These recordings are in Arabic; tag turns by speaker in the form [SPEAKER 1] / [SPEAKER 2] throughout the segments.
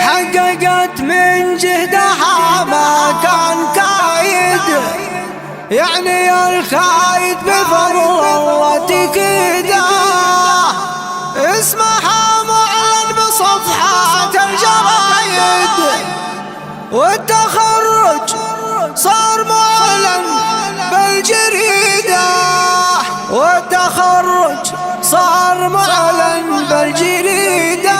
[SPEAKER 1] حققت من جهدها ما كان كايد، يعني الكايد بفضل الله تكيده. اسمها معلن بصفحات الجرايد، والتخرج صار معلن بالجريدة، والتخرج صار معلن بالجريدة.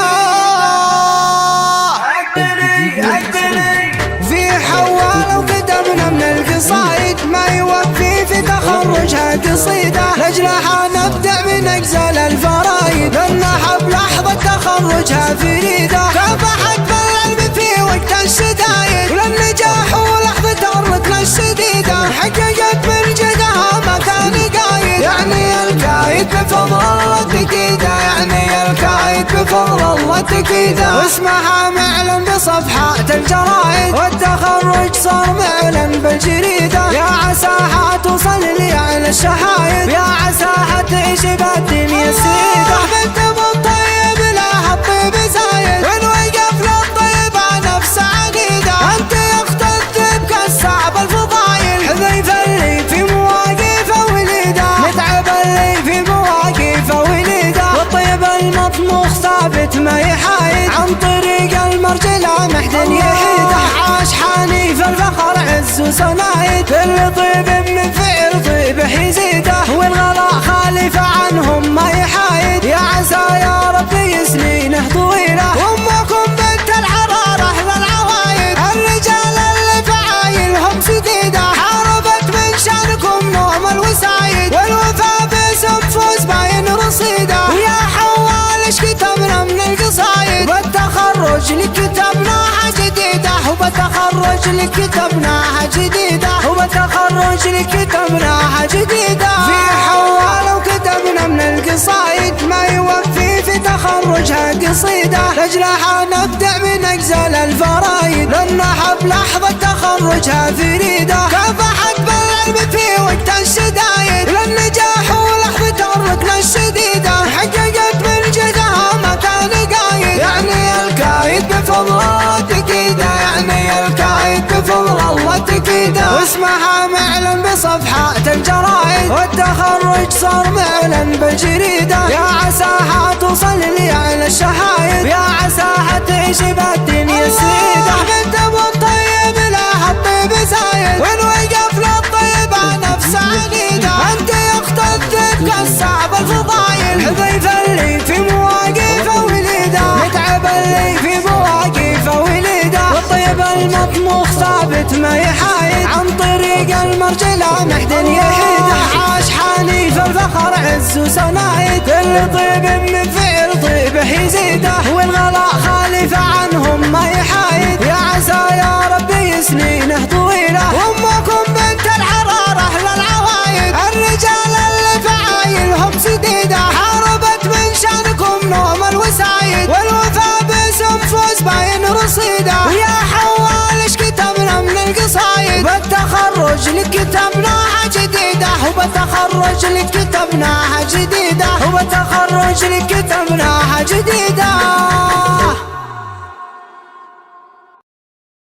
[SPEAKER 1] في حوالة وكتبنا من القصايد ما يوفي في تخرجها قصيدة، لأجلها نبدأ من أجزال الفرايد، لأنها بلحظة تخرجها فريدة. كافحت بالعلم في وقت الشدايد، وللنجاح ولحظة الركنة الشديدة. حققت من جهدها ما كان قايد، يعني الكايد بفضل الله تكيده، يعني الكايد بفضل الله تكيده. واسمها معلن بصفحات الجرايد، والتخرج صار معلن بالجريدة. يا عساها توصل لي على الشهايد، يا عساها تعيش بالدنيا السيدة. بنت بالطيب لها الطيب زايد، وين وقف للطيبة نفس عقيدة. انت يا اخت الذئب كالصعب الفضايل، حذيف اللي في مواقفه وليده، متعب اللي في مواقفه وليده. والطيب المطموخ ثابت ما يحايد، عن طريق المرجلة محد يحيده. عاش حنيف الفخر عز وسنايد، اللي طيب من فعل طيبه يزيده. والغلاء خالف عنهم ما يحايد، يا عسى يا ربي سنينه طويله. وامكم بنت الحرارة للعوايد، الرجال اللي فعايلهم سديده. حاربت من شانكم نوم الوسايد، والوفا باسم فوز باين رصيده. ويا حوال ايش كتبنا من القصايد، والتخرج لك كتبناها جديده، وبتخرج لك كتبناها جديده، وبتخرج لك كتبناها جديده. في حوالة وكتبنا من القصايد ما يوفي في تخرجها قصيده، لأجلها نبدأ من أجزال الفرايد، لأنها بلحظة تخرجها فريدة. كافحت بالعلم في وقت الشدايد، للنجاح ولحظة الركنة الشديدة. حققت من جهدها ما كان قايد، يعني الكايد بفضل الله تكيده، يعني الكايد بفضل الله تكيده. واسمها معلن بصفحات الجرايد، والتخرج صار معلن بالجريدة. يا عساها توصل لي على الشهايد، يا عساها تعيش بالدنيا السيدة. بنت بالطيب لها الطيب زايد، وين وقف للطيبة نفس عقيدة. انت يا اخت الذئب كالصعب الفضايل، حذيف اللي في مواقفه وليده، متعب اللي في مواقفه وليده. والطيب المطموخ ثابت ما يحايد، عن طريق المرجلة محد يحيده. عاش حنيف الفخر عز وسنايد، اللي طيب من فعل طيبه يزيده. والغلاء خالف عنهم ما يحايد، يا عسى يا ربي سنينه طويله. وامكم بنت الحرارة للعوايد، الرجال اللي فعايلهم سديده. حاربت من شانكم نوم الوسايد، والوفا باسم فوز باين رصيده. ويا حوال ايش كتبنا من القصايد، والتخرج لك كتبناها جديده، وبتخرج لك كتبناها جديده، وبتخرج لك كتبناها جديده.